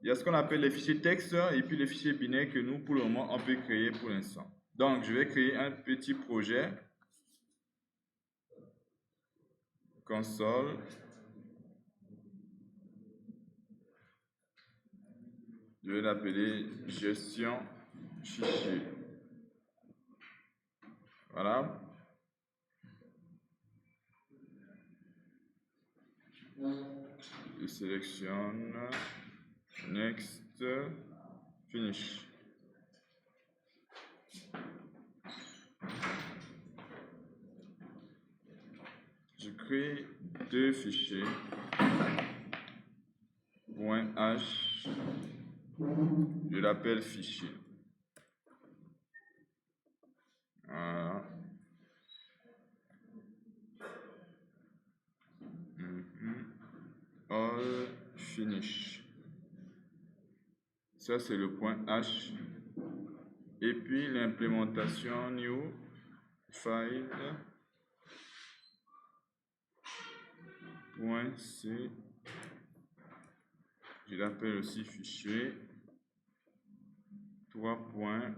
y a ce qu'on appelle les fichiers texte et puis les fichiers binaires que nous, pour le moment, on peut créer pour l'instant. Donc, je vais créer un petit projet. Console. Je vais l'appeler gestion fichier. Voilà. Je sélectionne Next, Finish. Je crée deux fichiers. .h. Je l'appelle fichier. Voilà. All finish. Ça, c'est le .h. Et puis l'implémentation new file .c. Je l'appelle aussi fichier. 3 points.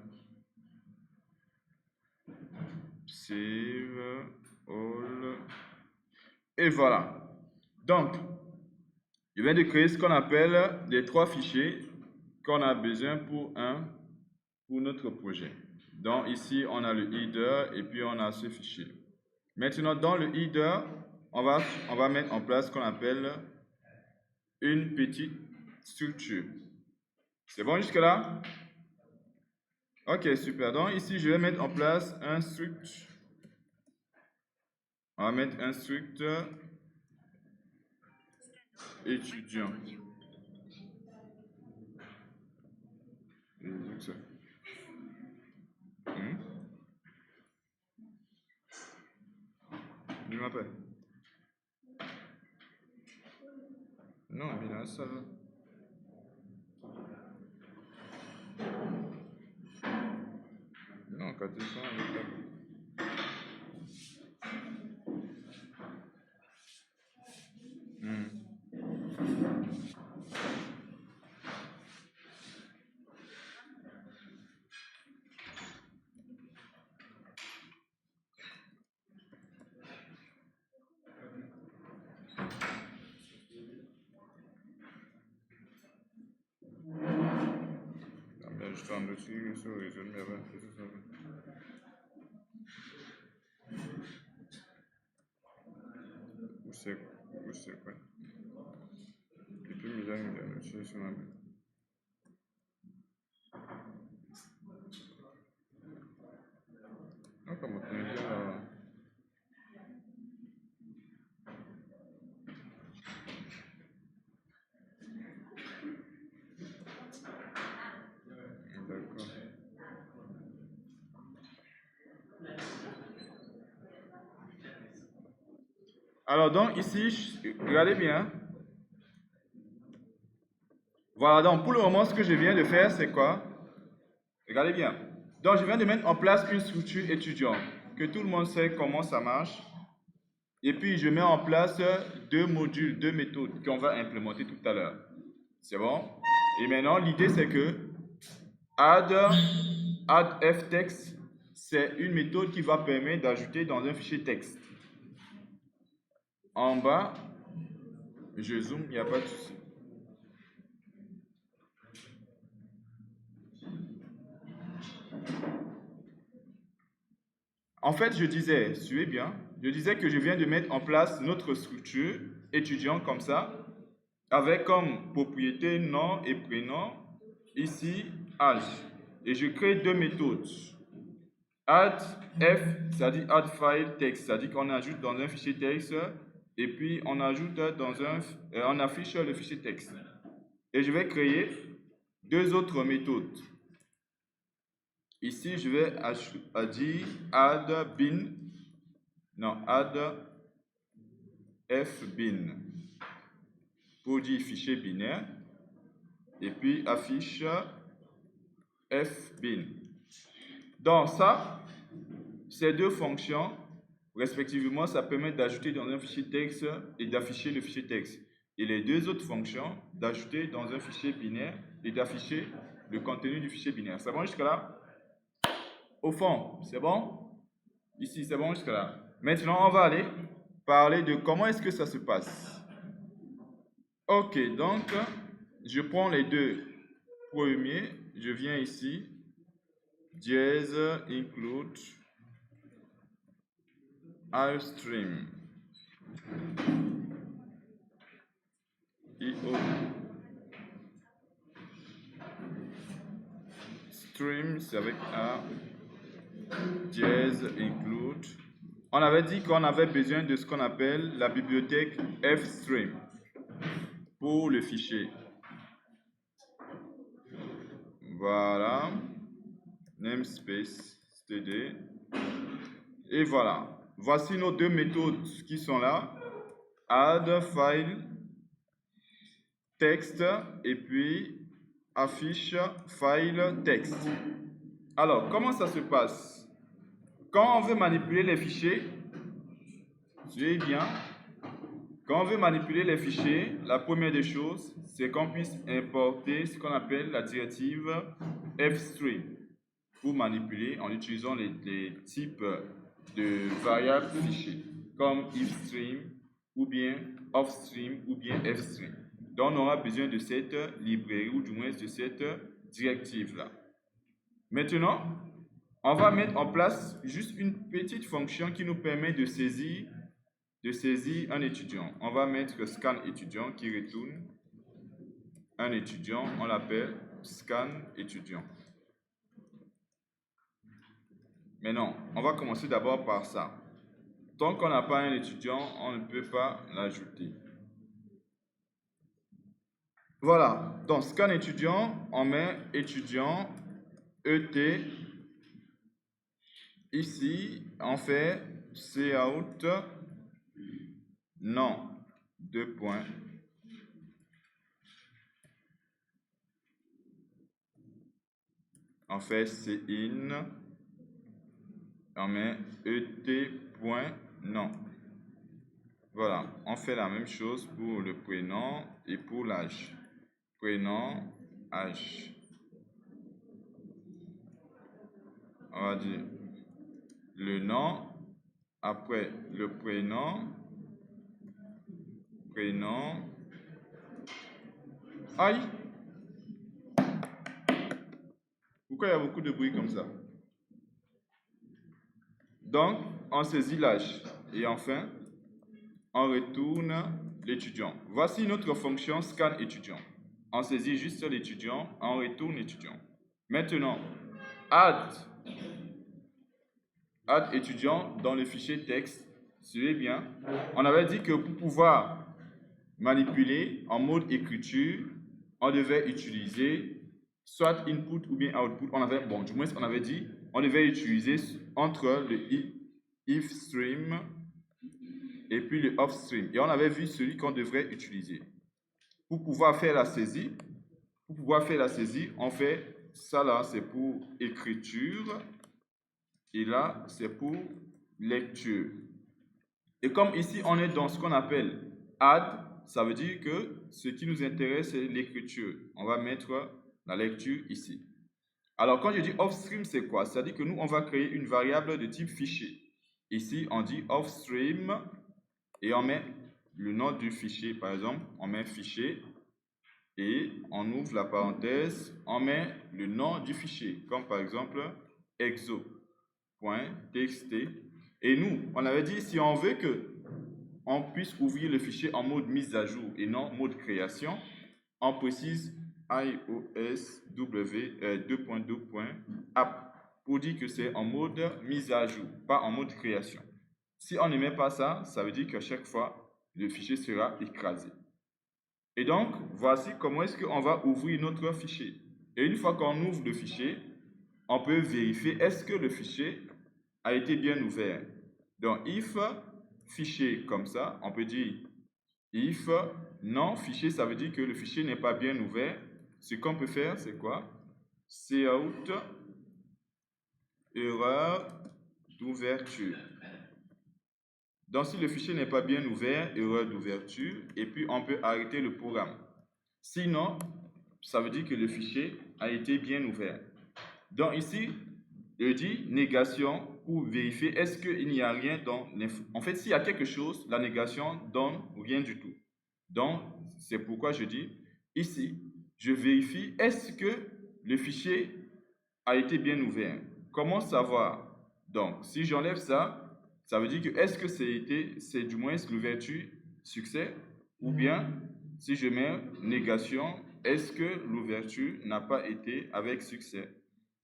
Save all. Et voilà. Donc, je viens de créer ce qu'on appelle les trois fichiers qu'on a besoin pour notre projet. Donc ici, on a le header et puis on a ce fichier. Maintenant, dans le header, on va mettre en place ce qu'on appelle une petite structure. C'est bon jusque-là? Ok, super. Donc ici, je vais mettre en place un struct. On va mettre un struct étudiant. Il m'appelle. Non, mais là, ça va. Non, quand tu sens avec la... Je t'en dessus sur les jeunes, mais avant, c'est ça. Où c'est quoi? Et puis, il y a une dessus sur ma... Non, comme on dit là... D'accord. Alors, donc, ici, regardez bien. Voilà, donc, pour le moment, ce que je viens de faire, c'est quoi? Regardez bien. Donc, je viens de mettre en place une structure étudiant, que tout le monde sait comment ça marche. Et puis, je mets en place deux modules, deux méthodes qu'on va implémenter tout à l'heure. C'est bon? Et maintenant, l'idée, c'est que add ftext, c'est une méthode qui va permettre d'ajouter dans un fichier texte. En bas, je zoome, il n'y a pas de souci. En fait, je disais, suivez bien, je disais que je viens de mettre en place notre structure étudiant comme ça, avec comme propriété nom et prénom, ici, âge. Et je crée deux méthodes. Add f, c'est-à-dire add file text, c'est-à-dire qu'on ajoute dans un fichier texte, et puis on ajoute on affiche le fichier texte. Et je vais créer deux autres méthodes. Ici, je vais dire add bin, non, add fbin pour dire fichier binaire, et puis affiche fbin. Donc ça, ces deux fonctions, respectivement, ça permet d'ajouter dans un fichier texte et d'afficher le fichier texte. et les deux autres fonctions d'ajouter dans un fichier binaire et d'afficher le contenu du fichier binaire. C'est bon jusqu'à là? Au fond, c'est bon? Ici, c'est bon jusqu'à là. Maintenant, on va aller parler de comment est-ce que ça se passe. Ok, donc, je prends les deux premiers. Je viens ici. Dièse include iStream. IO. Stream, c'est avec A. Dièse include. On avait dit qu'on avait besoin de ce qu'on appelle la bibliothèque fstream pour le fichier. Voilà. Namespace std. Et voilà. Voici nos deux méthodes qui sont là. Add file texte et puis affiche file texte. Alors, comment ça se passe? Quand on veut manipuler les fichiers, suivez bien, quand on veut manipuler les fichiers, la première des choses, c'est qu'on puisse importer ce qu'on appelle la directive fstream pour manipuler en utilisant les types de variables fichiers, comme ifstream, ou bien offstream, ou bien fstream. Donc, on aura besoin de cette librairie, ou du moins de cette directive-là. Maintenant, on va mettre en place juste une petite fonction qui nous permet de saisir un étudiant. On va mettre scan étudiant qui retourne un étudiant. On l'appelle scan étudiant. Mais non, on va commencer d'abord par ça. Tant qu'on n'a pas un étudiant, on ne peut pas l'ajouter. Voilà, dans scan étudiant, on met étudiant ET. Ici, on fait cout non, deux points. On fait cin, on met et.non. Voilà, on fait la même chose pour le prénom et pour l'âge. Prénom, âge. On va dire le nom, après le prénom, aïe! Pourquoi il y a beaucoup de bruit comme ça? Donc, on saisit l'âge. Et enfin, on retourne l'étudiant. Voici notre fonction scan étudiant. On saisit juste l'étudiant, on retourne l'étudiant. Maintenant, add étudiant dans le fichier texte. Suivez bien. On avait dit que pour pouvoir manipuler en mode écriture, on devait utiliser soit input ou bien output. On avait dit, on devait utiliser entre le ifstream et puis le offstream. Et on avait vu celui qu'on devrait utiliser. Pour pouvoir faire la saisie, on fait ça là, c'est pour écriture. Et là, c'est pour lecture. Et comme ici, on est dans ce qu'on appelle add, ça veut dire que ce qui nous intéresse, c'est l'écriture. On va mettre la lecture ici. Alors, quand je dis offstream, c'est quoi? C'est-à-dire que nous, on va créer une variable de type fichier. Ici, on dit offstream et on met le nom du fichier. Par exemple, on met fichier et on ouvre la parenthèse, on met le nom du fichier, comme par exemple exo.txt. Et nous, on avait dit, si on veut que on puisse ouvrir le fichier en mode mise à jour et non mode création, on précise iOSW2.2.app pour dire que c'est en mode mise à jour, pas en mode création. Si on ne met pas ça, ça veut dire qu'à chaque fois, le fichier sera écrasé. Et donc, voici comment est-ce qu'on va ouvrir notre fichier. Et une fois qu'on ouvre le fichier, on peut vérifier est-ce que le fichier a été bien ouvert. Donc, if fichier comme ça, on peut dire if non fichier, ça veut dire que le fichier n'est pas bien ouvert. Ce qu'on peut faire, c'est quoi? Cout erreur d'ouverture. Donc, si le fichier n'est pas bien ouvert, erreur d'ouverture, et puis on peut arrêter le programme. Sinon, ça veut dire que le fichier a été bien ouvert. Donc ici, je dis négation pour vérifier est-ce qu'il n'y a rien dans l'info. En fait, s'il y a quelque chose, la négation donne rien du tout. Donc, c'est pourquoi je dis ici, je vérifie est-ce que le fichier a été bien ouvert. Comment savoir? Donc, si j'enlève ça, ça veut dire que est-ce que c'est du moins l'ouverture succès, ou bien si je mets négation, est-ce que l'ouverture n'a pas été avec succès?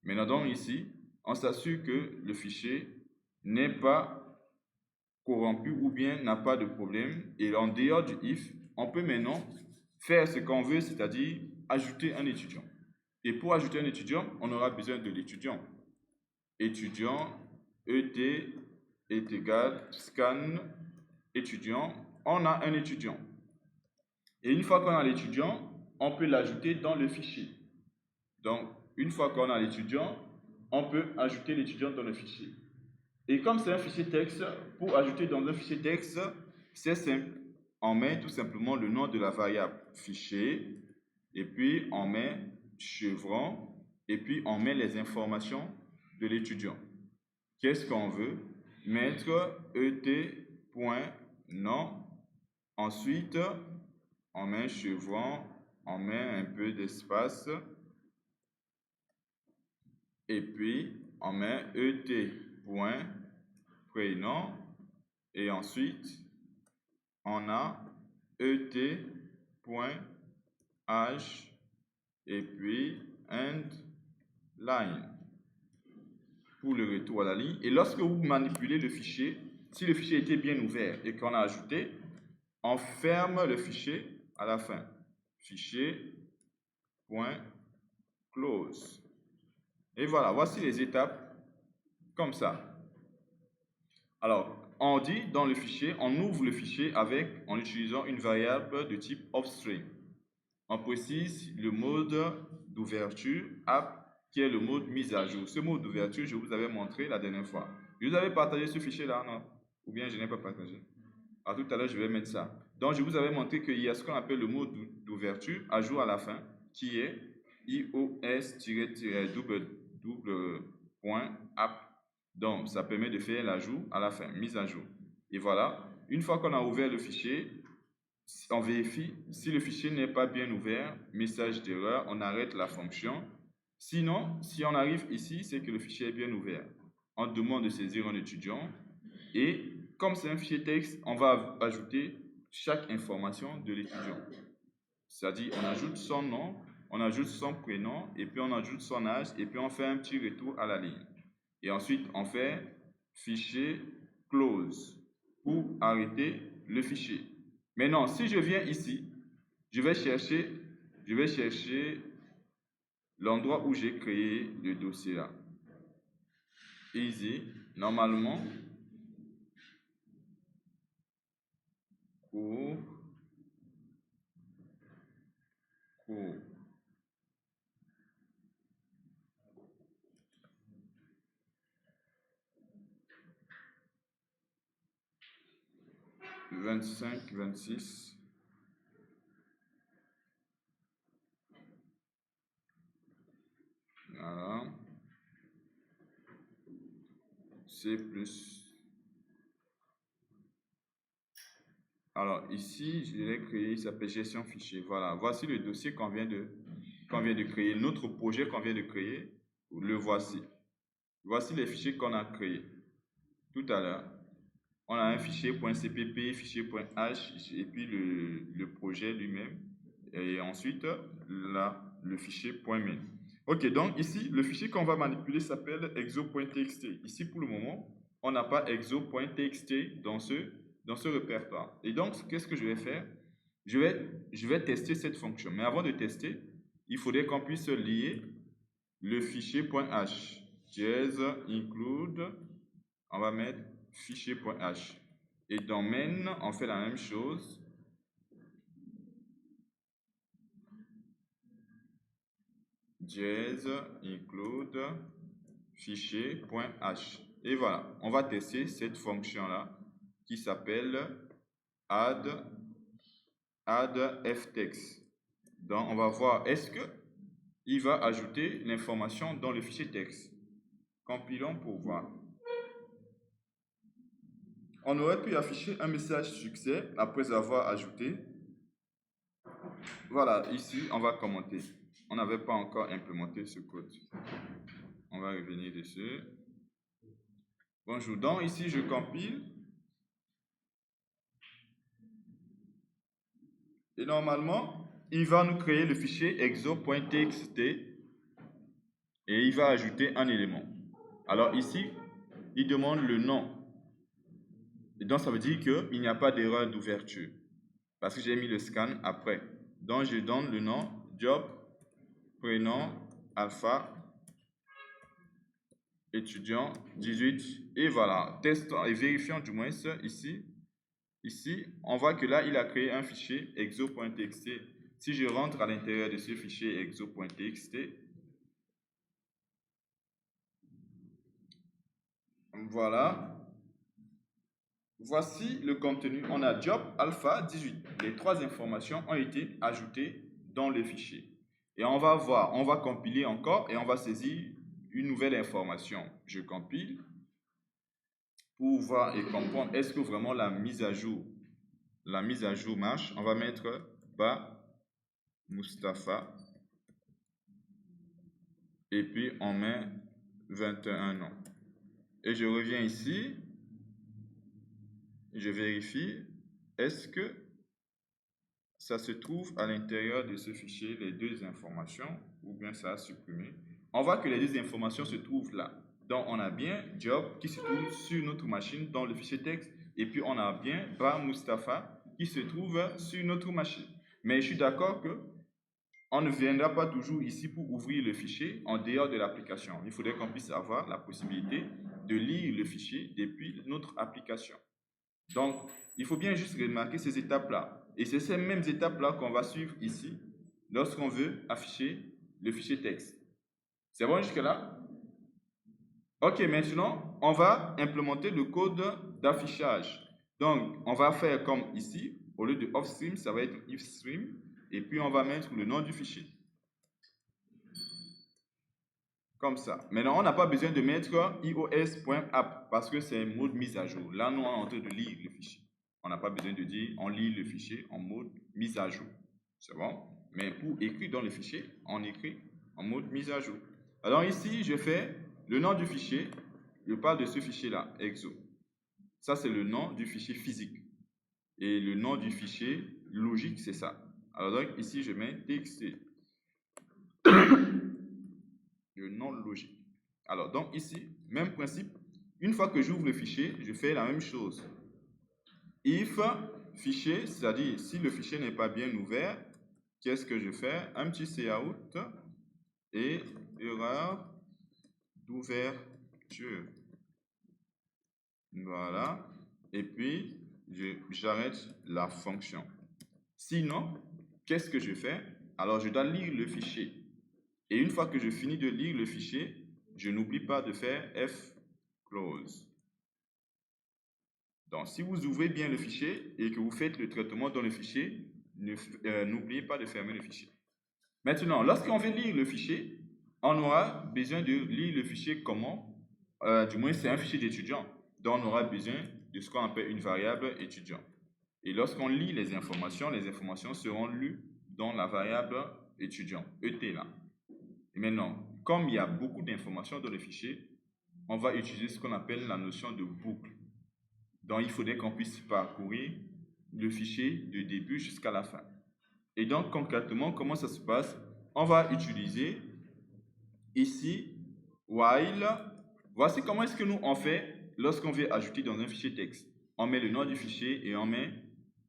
Maintenant, donc ici, on s'assure que le fichier n'est pas corrompu ou bien n'a pas de problème. Et en dehors du if, on peut maintenant faire ce qu'on veut, c'est-à-dire ajouter un étudiant. Et pour ajouter un étudiant, on aura besoin de l'étudiant. Étudiant, ET est égal, scan, étudiant. On a un étudiant. Et une fois qu'on a l'étudiant, on peut l'ajouter dans le fichier. Donc, une fois qu'on a l'étudiant, on peut ajouter l'étudiant dans le fichier. Et comme c'est un fichier texte, pour ajouter dans un fichier texte, c'est simple. On met tout simplement le nom de la variable fichier, et puis on met chevron, et puis on met les informations de l'étudiant. Qu'est-ce qu'on veut? Mettre et.nom. Ensuite, on met chevron, on met un peu d'espace, et puis on met et.prénom, et ensuite on a et.age, et puis end line pour le retour à la ligne. Et lorsque vous manipulez le fichier, si le fichier était bien ouvert et qu'on a ajouté, on ferme le fichier à la fin. Fichier.close. Et voilà, voici les étapes comme ça. Alors, on dit dans le fichier, on ouvre le fichier en utilisant une variable de type offstring. On précise le mode d'ouverture app qui est le mode mise à jour. Ce mode d'ouverture, je vous avais montré la dernière fois. Je vous avais partagé ce fichier-là, non? Ou bien je n'ai pas partagé? À tout à l'heure, je vais mettre ça. Donc, je vous avais montré qu'il y a ce qu'on appelle le mode d'ouverture à jour à la fin, qui est ios-app. Donc, ça permet de faire l'ajout à la fin, mise à jour. Et voilà, une fois qu'on a ouvert le fichier, on vérifie si le fichier n'est pas bien ouvert, message d'erreur, on arrête la fonction. Sinon, si on arrive ici, c'est que le fichier est bien ouvert. On demande de saisir un étudiant et comme c'est un fichier texte, on va ajouter chaque information de l'étudiant. C'est-à-dire, on ajoute son nom, on ajoute son prénom, et puis on ajoute son âge, et puis on fait un petit retour à la ligne. Et ensuite, on fait fichier close pour arrêter le fichier. Maintenant, si je viens ici, je vais chercher l'endroit où j'ai créé le dossier là. Easy, normalement, cours. 25, 26. Voilà. C+. Alors ici, je l'ai créé, il s'appelle gestion fichier. Voilà, voici le dossier qu'on vient de créer. Notre projet qu'on vient de créer, le voici. Voici les fichiers qu'on a créés tout à l'heure. On a un fichier .cpp, fichier.h, et puis le projet lui-même. Et ensuite, là, le fichier .main. Ok, donc ici, le fichier qu'on va manipuler s'appelle exo.txt. Ici, pour le moment, on n'a pas exo.txt dans ce répertoire. Et donc, qu'est-ce que je vais faire? Je vais tester cette fonction. Mais avant de tester, il faudrait qu'on puisse lier le fichier .h. Dièse include, on va mettre fichier.h. Et dans main, on fait la même chose. Dièse include fichier.h. Et voilà, on va tester cette fonction-là. qui s'appelle add ftext. Donc, on va voir est-ce que il va ajouter l'information dans le fichier texte. Compilons pour voir. On aurait pu afficher un message succès après avoir ajouté. Voilà, ici, on va commenter. On n'avait pas encore implémenté ce code. On va revenir dessus. Bonjour. Donc, ici, je compile. Et normalement, il va nous créer le fichier exo.txt et il va ajouter un élément. Alors ici, il demande le nom. Et donc, ça veut dire qu'il n'y a pas d'erreur d'ouverture. Parce que j'ai mis le scan après. Donc, je donne le nom, job, prénom, alpha, étudiant, 18. Et voilà, testons et vérifions du moins ça ici. Ici, on voit que là, il a créé un fichier exo.txt. Si je rentre à l'intérieur de ce fichier exo.txt, voilà. Voici le contenu. On a job alpha 18. Les trois informations ont été ajoutées dans le fichier. Et on va voir, on va compiler encore et on va saisir une nouvelle information. Je compile pour voir et comprendre est-ce que vraiment la mise à jour marche. On va mettre bas Mustapha et puis on met 21 ans. Et je reviens ici. Je vérifie, est-ce que ça se trouve à l'intérieur de ce fichier, les deux informations, ou bien ça a supprimé. On voit que les deux informations se trouvent là. Donc, on a bien job qui se trouve sur notre machine dans le fichier texte, et puis on a bien Ba Mustapha qui se trouve sur notre machine. Mais je suis d'accord que on ne viendra pas toujours ici pour ouvrir le fichier en dehors de l'application. Il faudrait qu'on puisse avoir la possibilité de lire le fichier depuis notre application. Donc, il faut bien juste remarquer ces étapes-là. Et c'est ces mêmes étapes-là qu'on va suivre ici lorsqu'on veut afficher le fichier texte. C'est bon jusque-là? Ok, maintenant, on va implémenter le code d'affichage. Donc, on va faire comme ici. Au lieu de offstream, ça va être ifstream. Et puis, on va mettre le nom du fichier. Comme ça. Maintenant, on n'a pas besoin de mettre ios.app parce que c'est un mode mise à jour. Là, nous, on est en train de lire le fichier. On n'a pas besoin de dire on lit le fichier en mode mise à jour. C'est bon? Mais pour écrire dans le fichier, on écrit en mode mise à jour. Alors ici, je fais le nom du fichier. Je parle de ce fichier-là, exo. Ça, c'est le nom du fichier physique. Et le nom du fichier logique, c'est ça. Alors donc, ici, je mets txt. Le nom logique. Alors, donc ici, même principe. Une fois que j'ouvre le fichier, je fais la même chose. If fichier, c'est-à-dire si le fichier n'est pas bien ouvert, qu'est-ce que je fais? Un petit cout et erreur d'ouverture. Voilà. Et puis, j'arrête la fonction. Sinon, qu'est-ce que je fais? Alors, je dois lire le fichier. Et une fois que je finis de lire le fichier, je n'oublie pas de faire fclose. Donc, si vous ouvrez bien le fichier et que vous faites le traitement dans le fichier, n'oubliez pas de fermer le fichier. Maintenant, lorsqu'on veut lire le fichier, on aura besoin de lire le fichier comment? Du moins, c'est un fichier d'étudiant. Donc, on aura besoin de ce qu'on appelle une variable étudiant. Et lorsqu'on lit les informations seront lues dans la variable étudiant, ET là. Et maintenant, comme il y a beaucoup d'informations dans le fichier, on va utiliser ce qu'on appelle la notion de boucle. Donc, il faudrait qu'on puisse parcourir le fichier du début jusqu'à la fin. Et donc, concrètement, comment ça se passe? On va utiliser ici while. Voici comment est-ce que nous on fait lorsqu'on veut ajouter dans un fichier texte. On met le nom du fichier et on met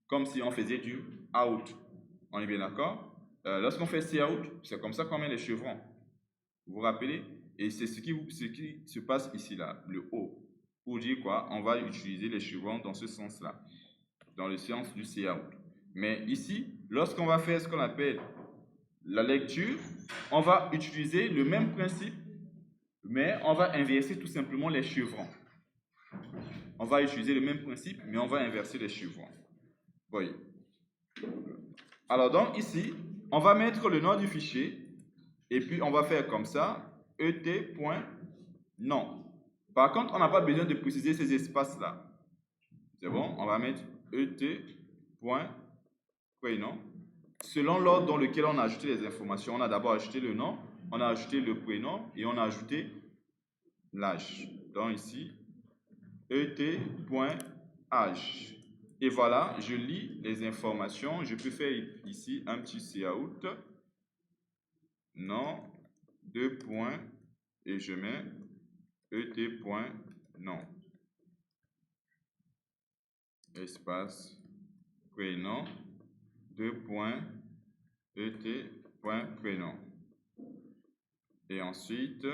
comme si on faisait du out. On est bien d'accord? Lorsqu'on fait cout, c'est comme ça qu'on met les chevrons. Vous vous rappelez? Et c'est ce qui se passe ici, là, le O. Pour dire quoi? On va utiliser les chevrons dans ce sens-là, dans le sens du cout. Mais ici, lorsqu'on va faire ce qu'on appelle la lecture, on va utiliser le même principe, mais on va inverser tout simplement les chevrons. on va utiliser le même principe, mais on va inverser les chevrons. Voyez. Alors donc ici, on va mettre le nom du fichier et puis on va faire comme ça, et.nom. Par contre, on n'a pas besoin de préciser ces espaces-là. C'est bon, on va mettre et.prénom. Selon l'ordre dans lequel on a ajouté les informations, on a d'abord ajouté le nom, on a ajouté le prénom et on a ajouté l'âge. Donc ici, et.âge. Et voilà, je lis les informations. Je peux faire ici un petit cout, nom, 2 points, et je mets et.nom. Espace, prénom, 2 points, et.prénom. Et ensuite,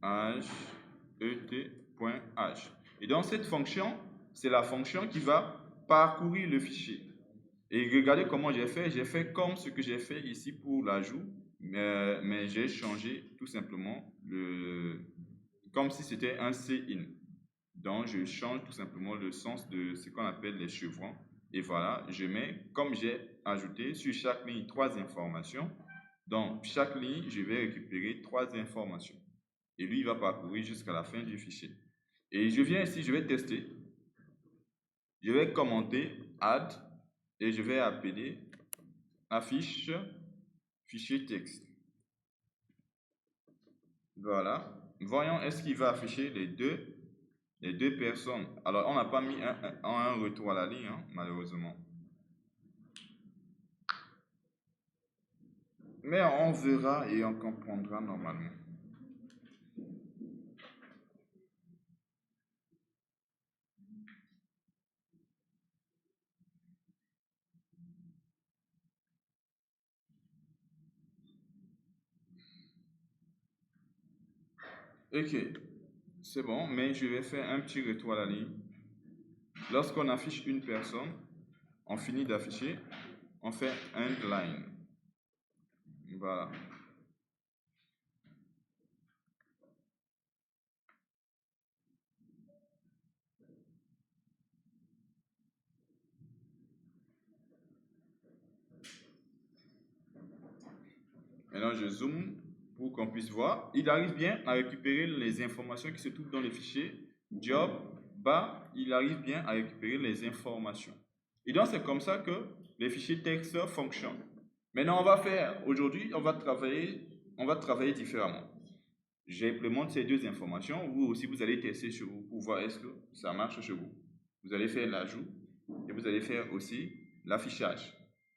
âge, et.âge. Et dans cette fonction, c'est la fonction qui va parcourir le fichier. Et regardez comment j'ai fait comme ce que j'ai fait ici pour l'ajout, mais j'ai changé tout simplement comme si c'était un CIN. Donc je change tout simplement le sens de ce qu'on appelle les chevrons. Et voilà, je mets, comme j'ai ajouté sur chaque ligne 3 informations, donc chaque ligne, je vais récupérer 3 informations. Et lui, il va parcourir jusqu'à la fin du fichier. Et je viens ici, je vais tester. Je vais commenter add et je vais appeler affiche fichier texte. Voilà. Voyons, est-ce qu'il va afficher les deux personnes. Alors, on n'a pas mis un retour à la ligne, hein, malheureusement. Mais on verra et on comprendra normalement. Ok, c'est bon, mais je vais faire un petit retour à la ligne. Lorsqu'on affiche une personne, on finit d'afficher, on fait end line. Voilà. Maintenant, je zoome pour qu'on puisse voir. Il arrive bien à récupérer les informations qui se trouvent dans le fichier job, bas, il arrive bien à récupérer les informations. Et donc, c'est comme ça que les fichiers texte fonctionnent. Maintenant, aujourd'hui, on va travailler différemment. J'implémente ces deux informations. Vous aussi, vous allez tester chez vous pour voir est-ce que ça marche chez vous. Vous allez faire l'ajout et vous allez faire aussi l'affichage.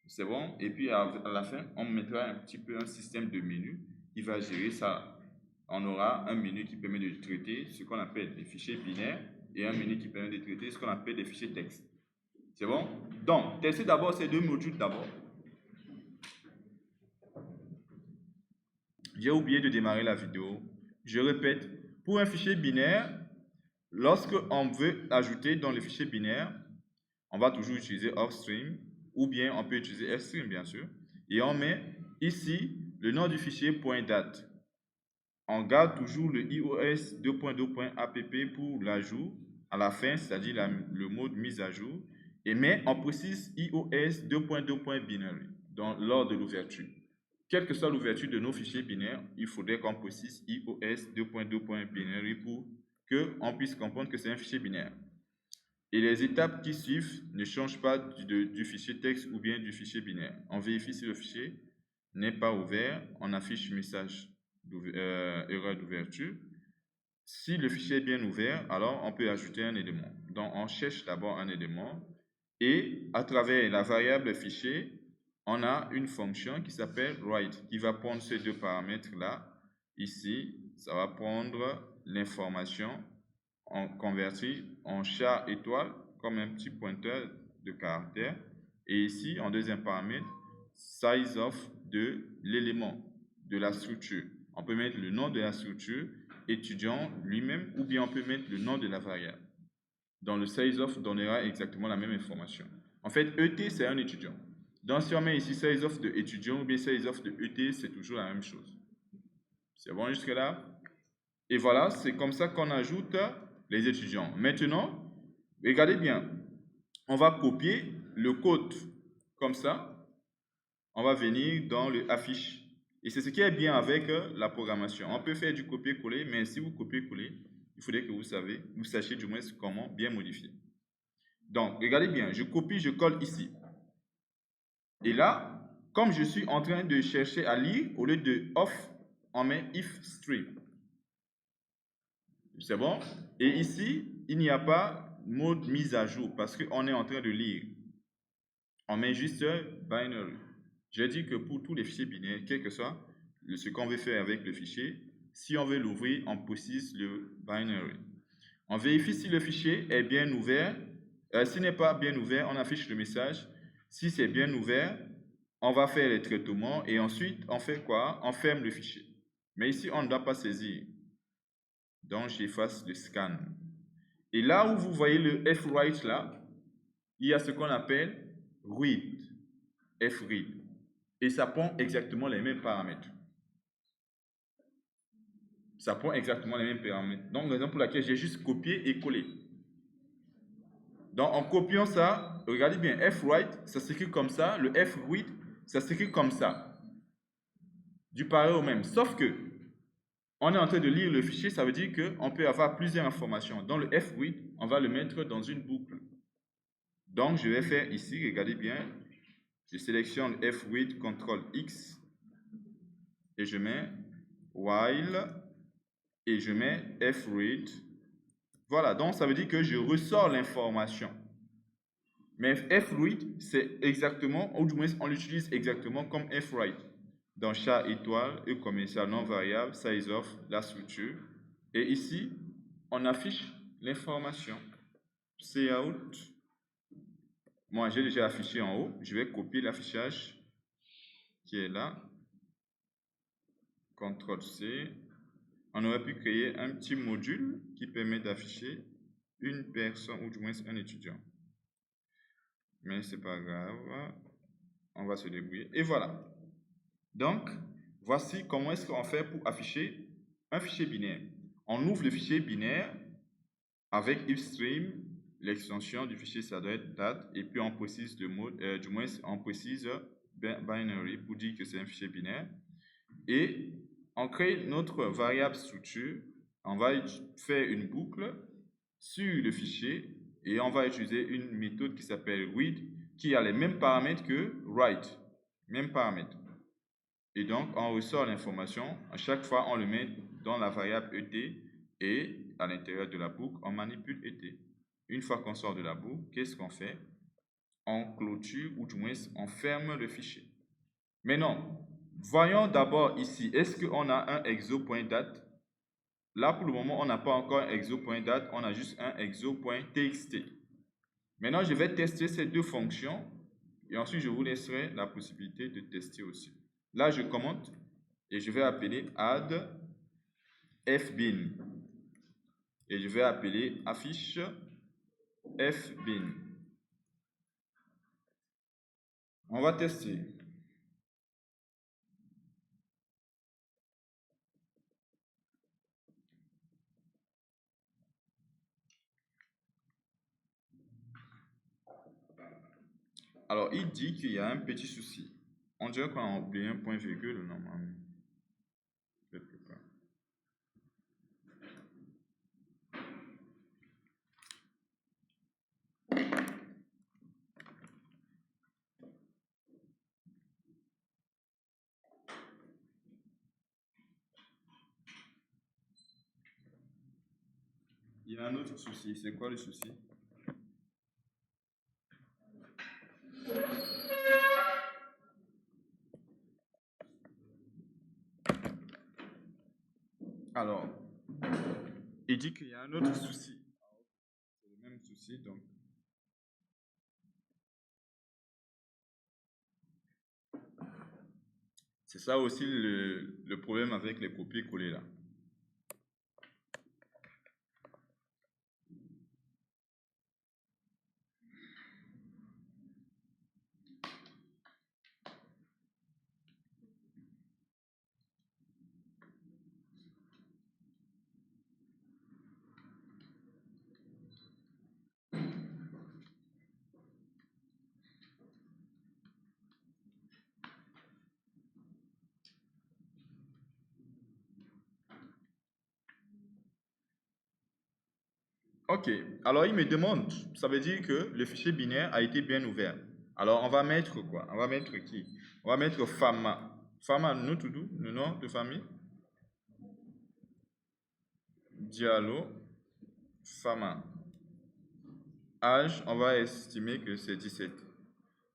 C'est bon? Et puis à la fin, on mettra un petit peu un système de menu qui va gérer ça. On aura un menu qui permet de traiter ce qu'on appelle des fichiers binaires et un menu qui permet de traiter ce qu'on appelle des fichiers texte. C'est bon? Donc, testez d'abord ces deux modules d'abord. J'ai oublié de démarrer la vidéo. Je répète, pour un fichier binaire, lorsque on veut ajouter dans le fichier binaire, on va toujours utiliser offstream ou bien on peut utiliser fstream bien sûr. Et on met ici le nom du fichier .date. On garde toujours le iOS 2.2.app pour l'ajout à la fin, c'est-à-dire le mode mise à jour. Mais on précise iOS 2.2.binary dans l'ordre de l'ouverture. Quelle que soit l'ouverture de nos fichiers binaires, il faudrait qu'on précise iOS 2.2.binary pour qu'on puisse comprendre que c'est un fichier binaire. Et les étapes qui suivent ne changent pas du fichier texte ou bien du fichier binaire. On vérifie si le fichier n'est pas ouvert, on affiche message erreur d'ouverture. Si le fichier est bien ouvert, alors on peut ajouter un élément. Donc on cherche d'abord un élément et à travers la variable fichier, on a une fonction qui s'appelle write qui va prendre ces deux paramètres là. Ici, ça va prendre l'information converti en char étoile comme un petit pointeur de caractère. Et ici, en deuxième paramètre, size of de l'élément, de la structure. On peut mettre le nom de la structure, étudiant lui-même, ou bien on peut mettre le nom de la variable. Dans le size of donnera exactement la même information. En fait, ET, c'est un étudiant. Donc, si on met ici size of de étudiant ou bien size of de ET, c'est toujours la même chose. C'est bon jusque-là? Et voilà, c'est comme ça qu'on ajoute les étudiants. Maintenant, regardez bien, on va copier le code comme ça. On va venir dans le affiche. Et c'est ce qui est bien avec la programmation. On peut faire du copier-coller, mais si vous copiez-coller, il faudrait que vous sachiez du moins comment bien modifier. Donc, regardez bien, je copie, je colle ici. Et là, comme je suis en train de chercher à lire, au lieu de off, on met if stream. C'est bon? Et ici, il n'y a pas mode mise à jour parce qu'on est en train de lire. On met juste binary. J'ai dit que pour tous les fichiers binaires, quel que soit ce qu'on veut faire avec le fichier, si on veut l'ouvrir, on précise le binary. On vérifie si le fichier est bien ouvert. S'il n'est pas bien ouvert, on affiche le message. Si c'est bien ouvert, on va faire les traitements et ensuite, on fait quoi? On ferme le fichier. Mais ici, on ne doit pas saisir. Donc, j'efface le scan. Et là où vous voyez le fwrite là, il y a ce qu'on appelle read, fread. Et ça prend exactement les mêmes paramètres. Ça prend exactement les mêmes paramètres. Donc, raison pour laquelle j'ai juste copié et collé. Donc, en copiant ça, regardez bien, fwrite, ça s'écrit comme ça, le fread, ça s'écrit comme ça. Du pareil au même. Sauf que, on est en train de lire le fichier, ça veut dire qu'on peut avoir plusieurs informations. Dans le fread, on va le mettre dans une boucle. Donc, je vais faire ici, regardez bien, je sélectionne fread, CTRL X, et je mets while, et je mets fread. Voilà, donc ça veut dire que je ressors l'information. Mais fread, c'est exactement, ou du moins on l'utilise exactement comme fwrite. Dans chat étoile, e commercial non variable, size of, la structure. Et ici, on affiche l'information. Cout. Moi, j'ai déjà affiché en haut. Je vais copier l'affichage qui est là. CTRL C. On aurait pu créer un petit module qui permet d'afficher une personne ou du moins un étudiant. Mais c'est pas grave. On va se débrouiller. Et voilà. Donc, voici comment est-ce qu'on fait pour afficher un fichier binaire. On ouvre le fichier binaire avec ifstream, l'extension du fichier ça doit être date, et puis on précise le mode, du moins on précise binary pour dire que c'est un fichier binaire. Et on crée notre variable structure, on va faire une boucle sur le fichier et on va utiliser une méthode qui s'appelle read qui a les mêmes paramètres que write, même paramètres. Et donc, on ressort l'information. À chaque fois, on le met dans la variable ET et à l'intérieur de la boucle, on manipule ET. Une fois qu'on sort de la boucle, qu'est-ce qu'on fait? On clôture ou du moins on ferme le fichier. Maintenant, voyons d'abord ici, est-ce qu'on a un exo.date? Là, pour le moment, on n'a pas encore un exo.date, on a juste un exo.txt. Maintenant, je vais tester ces deux fonctions et ensuite, je vous laisserai la possibilité de tester aussi. Là, je commente et je vais appeler add fbin et je vais appeler affiche fbin. On va tester. Alors, il dit qu'il y a un petit souci. On dirait qu'on a oublié un point virgule normalement. Il y a un autre souci. C'est quoi le souci? Alors, il dit qu'il y a un autre souci. C'est le même souci, donc. C'est ça aussi le problème avec les copier-coller là. Ok, alors il me demande, ça veut dire que le fichier binaire a été bien ouvert. Alors on va mettre quoi? On va mettre qui? On va mettre Fama. Fama, nous tout doux, le nom de famille. Diallo, Fama. Âge, on va estimer que c'est 17.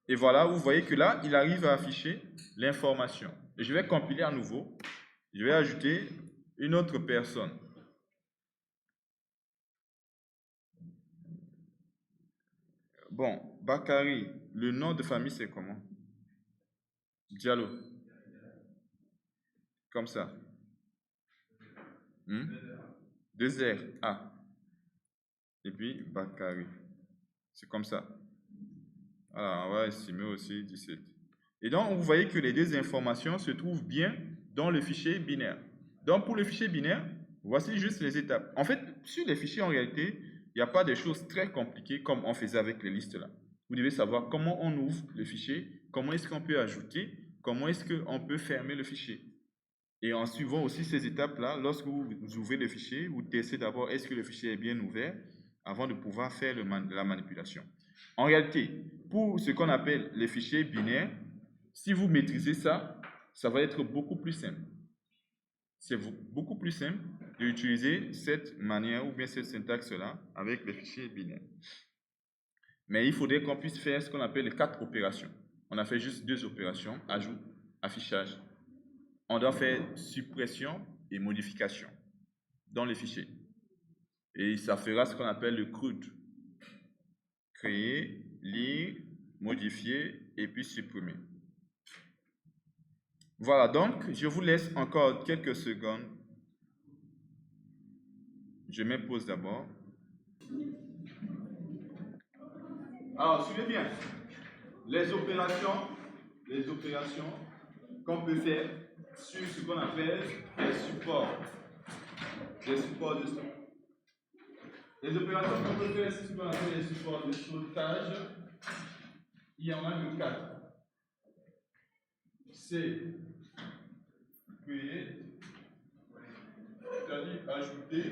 Et voilà, vous voyez que là, il arrive à afficher l'information. Et je vais compiler à nouveau. Je vais ajouter une autre personne. Bon, Bakary, le nom de famille c'est comment? Diallo. Comme ça. Hmm? Deux R. A. Et puis Bakary. C'est comme ça. Voilà, on va estimer aussi 17. Et donc, vous voyez que les deux informations se trouvent bien dans le fichier binaire. Donc, pour le fichier binaire, voici juste les étapes. En fait, sur les fichiers, en réalité, il n'y a pas de choses très compliquées comme on faisait avec les listes là. Vous devez savoir comment on ouvre le fichier, comment est-ce qu'on peut ajouter, comment est-ce qu'on peut fermer le fichier. Et en suivant aussi ces étapes-là, lorsque vous ouvrez le fichier, vous testez d'abord est-ce que le fichier est bien ouvert avant de pouvoir faire la manipulation. En réalité, pour ce qu'on appelle les fichiers binaires, si vous maîtrisez ça, ça va être beaucoup plus simple. C'est beaucoup plus simple d'utiliser cette manière ou bien cette syntaxe-là avec les fichiers binaires. Mais il faudrait qu'on puisse faire ce qu'on appelle les 4 opérations. On a fait juste 2 opérations, ajout, affichage. On doit faire suppression et modification dans les fichiers. Et ça fera ce qu'on appelle le CRUD. Créer, lire, modifier et puis supprimer. Voilà, donc je vous laisse encore quelques secondes. Je m'impose d'abord. Alors, suivez bien. Les opérations qu'on peut faire sur ce qu'on appelle les supports de stockage. Les opérations qu'on peut faire sur ce qu'on appelle les supports de stockage, il y en a que 4. C'est créer, c'est-à-dire ajouter,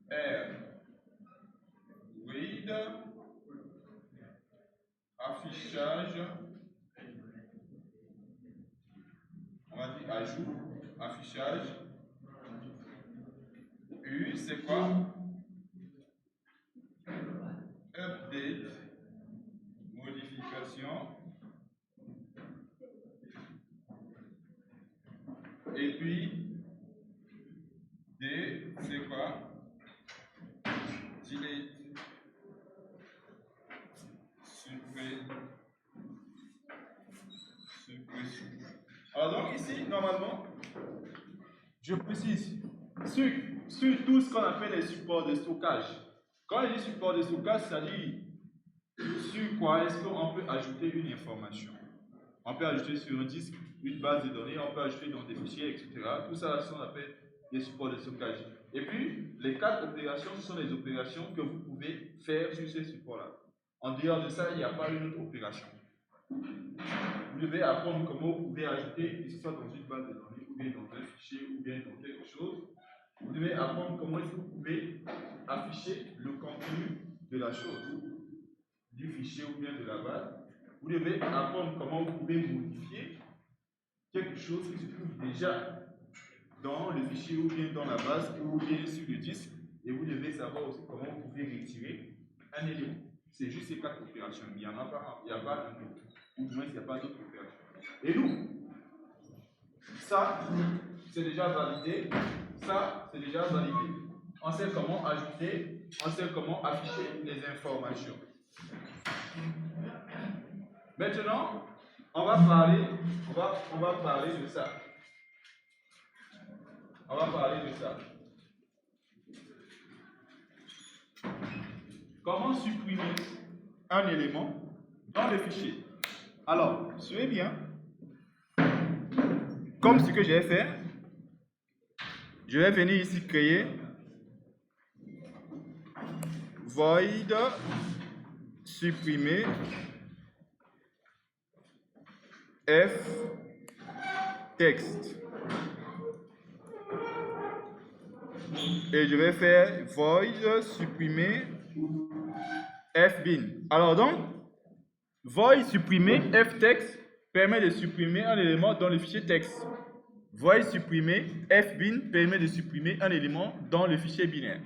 R, read, affichage, on va dire ajout, affichage, U, c'est quoi? Update, modification, et puis D, c'est quoi? Delete, suppression. Alors donc ici, normalement, je précise, sur tout ce qu'on appelle les supports de stockage. Quand je dis support de stockage, c'est-à-dire sur quoi est-ce qu'on peut ajouter une information. On peut ajouter sur un disque une base de données, on peut ajouter dans des fichiers, etc. Tout ça, ce qu'on appelle des supports de stockage. Et puis, les 4 opérations, ce sont les opérations que vous pouvez faire sur ces supports-là. En dehors de ça, il n'y a pas une autre opération. Vous devez apprendre comment vous pouvez ajouter, que ce soit dans une base de données, ou bien dans un fichier, ou bien dans quelque chose. Vous devez apprendre comment est-ce que vous pouvez afficher le contenu de la chose, du fichier ou bien de la base. Vous devez apprendre comment vous pouvez modifier quelque chose qui se trouve déjà dans le fichier ou bien dans la base ou bien sur le disque. Et vous devez savoir aussi comment vous pouvez retirer un élément. C'est juste ces 4 opérations. Il n'y en a pas, il n'y a pas un autre. Ou du moins, il n'y a pas d'autres opérations. Et nous, ça, c'est déjà validé. Ça, c'est déjà validé. On sait comment ajouter, on sait comment afficher les informations. Maintenant, on va parler de ça. On va parler de ça. Comment supprimer un élément dans le fichier? Alors, suivez bien. Comme ce que j'ai fait, je vais venir ici créer void supprimer f texte. et je vais faire void supprimer fbin. Alors donc, void supprimer ftext permet de supprimer un élément dans le fichier texte. Void supprimer fbin permet de supprimer un élément dans le fichier binaire.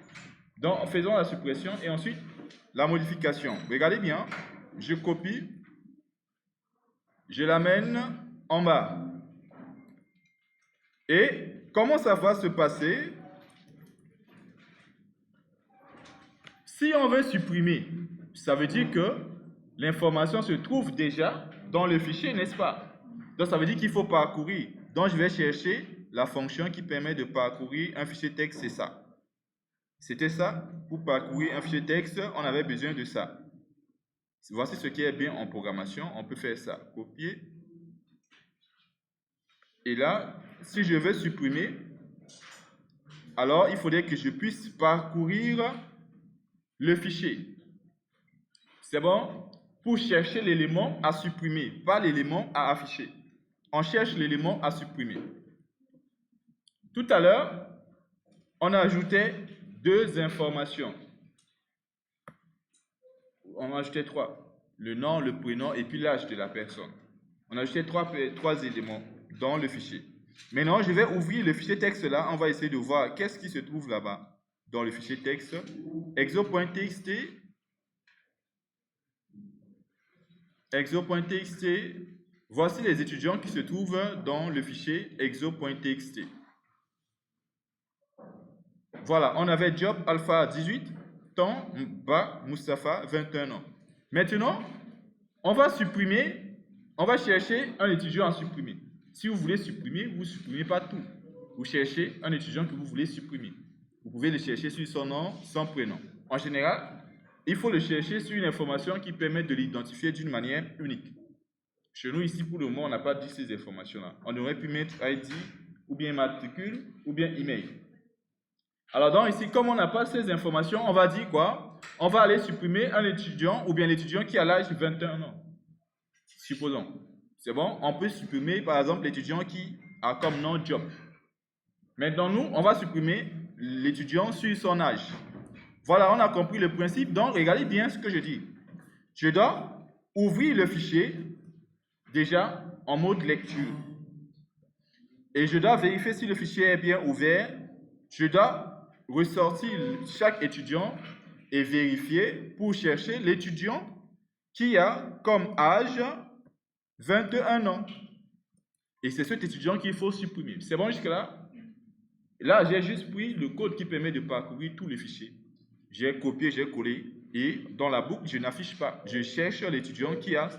Donc, faisons la suppression et ensuite la modification. Regardez bien, je copie, je l'amène en bas. Et comment ça va se passer? Si on veut supprimer, ça veut dire que l'information se trouve déjà dans le fichier, n'est-ce pas? Donc, ça veut dire qu'il faut parcourir. Donc, je vais chercher la fonction qui permet de parcourir un fichier texte, c'est ça. C'était ça. Pour parcourir un fichier texte, on avait besoin de ça. Voici ce qui est bien en programmation. On peut faire ça. Copier. Et là, si je veux supprimer, alors il faudrait que je puisse parcourir le fichier. C'est bon? Pour chercher l'élément à supprimer, pas l'élément à afficher. On cherche l'élément à supprimer. Tout à l'heure, on a ajouté deux informations. On a ajouté trois. Le nom, le prénom et puis l'âge de la personne. On a ajouté trois éléments dans le fichier. Maintenant, je vais ouvrir le fichier texte là. On va essayer de voir qu'est-ce qui se trouve là-bas dans le fichier texte. Exo.txt. Exo.txt. Voici les étudiants qui se trouvent dans le fichier exo.txt. Voilà, on avait job alpha 18, temps, bas, Moustapha, 21 ans. Maintenant, on va supprimer, on va chercher un étudiant à supprimer. Si vous voulez supprimer, vous ne supprimez pas tout. Vous cherchez un étudiant que vous voulez supprimer. Vous pouvez le chercher sur son nom, son prénom. En général, il faut le chercher sur une information qui permet de l'identifier d'une manière unique. Chez nous, ici, pour le moment, on n'a pas dit ces informations-là. On aurait pu mettre ID, ou bien matricule, ou bien email. Alors donc ici, comme on n'a pas ces informations, on va dire quoi? On va aller supprimer un étudiant ou bien l'étudiant qui a l'âge de 21 ans. Supposons. C'est bon? On peut supprimer par exemple l'étudiant qui a comme nom job. Maintenant nous, on va supprimer l'étudiant sur son âge. Voilà, on a compris le principe. Donc regardez bien ce que je dis. Je dois ouvrir le fichier déjà en mode lecture. Et je dois vérifier si le fichier est bien ouvert. Je dois ressortir chaque étudiant et vérifier pour chercher l'étudiant qui a comme âge 21 ans. Et c'est cet étudiant qu'il faut supprimer. C'est bon jusque-là? Là, j'ai juste pris le code qui permet de parcourir tous les fichiers. J'ai copié, j'ai collé et dans la boucle, je n'affiche pas. Je cherche l'étudiant qui a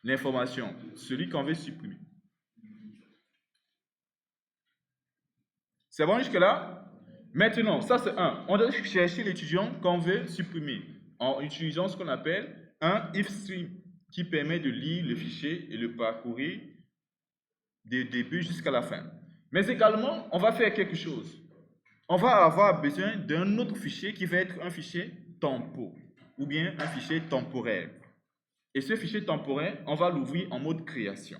l'information, celui qu'on veut supprimer. C'est bon jusque-là? Maintenant, ça c'est un. On doit chercher l'étudiant qu'on veut supprimer en utilisant ce qu'on appelle un ifstream qui permet de lire le fichier et le parcourir du début jusqu'à la fin. Mais également, on va faire quelque chose. On va avoir besoin d'un autre fichier qui va être un fichier tempo ou bien un fichier temporaire. Et ce fichier temporaire, on va l'ouvrir en mode création.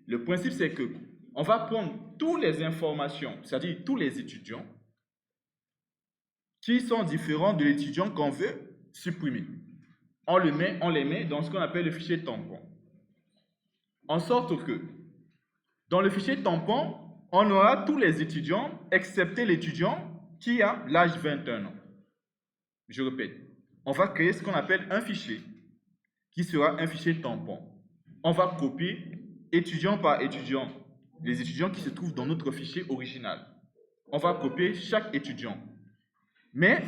Le principe, c'est que on va prendre toutes les informations, c'est-à-dire tous les étudiants qui sont différents de l'étudiant qu'on veut supprimer. On les met dans ce qu'on appelle le fichier tampon. En sorte que, dans le fichier tampon, on aura tous les étudiants, excepté l'étudiant qui a l'âge 21 ans. Je répète, on va créer ce qu'on appelle un fichier, qui sera un fichier tampon. On va copier, étudiant par étudiant, les étudiants qui se trouvent dans notre fichier original. On va copier chaque étudiant. Mais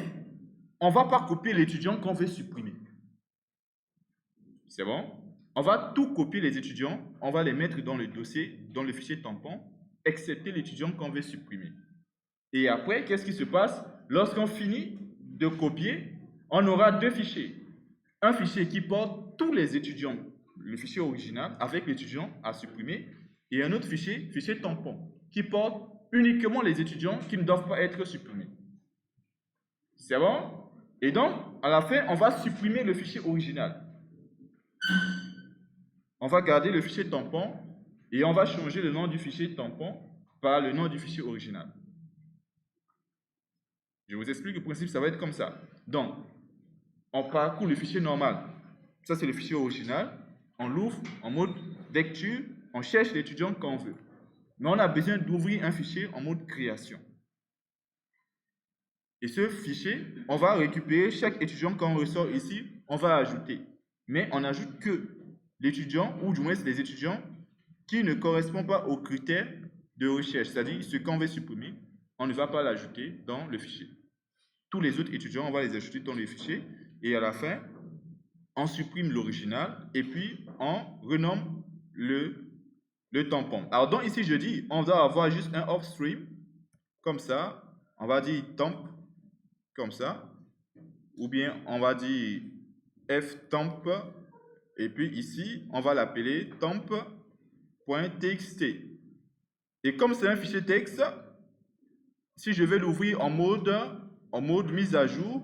on ne va pas copier l'étudiant qu'on veut supprimer. C'est bon? On va tout copier les étudiants, on va les mettre dans le dossier, dans le fichier tampon, excepté l'étudiant qu'on veut supprimer. Et après, qu'est-ce qui se passe? Lorsqu'on finit de copier, on aura deux fichiers. Un fichier qui porte tous les étudiants, le fichier original, avec l'étudiant à supprimer, et un autre fichier, fichier tampon, qui porte uniquement les étudiants qui ne doivent pas être supprimés. C'est bon? Et donc, à la fin, on va supprimer le fichier original. On va garder le fichier tampon et on va changer le nom du fichier tampon par le nom du fichier original. Je vous explique le principe, ça va être comme ça. Donc, on parcourt le fichier normal. Ça, c'est le fichier original. On l'ouvre en mode lecture. On cherche l'étudiant qu'on veut. Mais on a besoin d'ouvrir un fichier en mode création. Et ce fichier, on va récupérer chaque étudiant qu'on ressort ici, on va ajouter. Mais on n'ajoute que l'étudiant, ou du moins les étudiants, qui ne correspondent pas aux critères de recherche. C'est-à-dire, ce qu'on veut supprimer, on ne va pas l'ajouter dans le fichier. Tous les autres étudiants, on va les ajouter dans le fichier. Et à la fin, on supprime l'original et puis on renomme le tampon. Alors donc ici, je dis, on doit avoir juste un offstream, comme ça. On va dire temp, comme ça. Ou bien on va dire ftemp. Et puis ici, on va l'appeler temp.txt. Et comme c'est un fichier texte, si je vais l'ouvrir en mode mise à jour,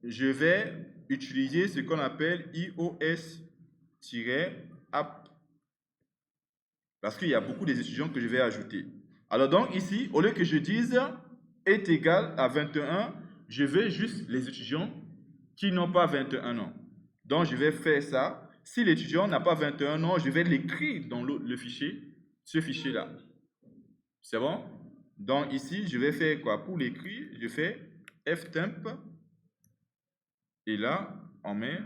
je vais utiliser ce qu'on appelle iOS-app. Parce qu'il y a beaucoup des étudiants que je vais ajouter. Alors donc ici, au lieu que je dise est égal à 21, je vais juste les étudiants qui n'ont pas 21 ans. Donc je vais faire ça. Si l'étudiant n'a pas 21 ans, je vais l'écrire dans le fichier, ce fichier-là. C'est bon? Donc ici, je vais faire quoi? Pour l'écrire, je fais ftemp. Et là, on met...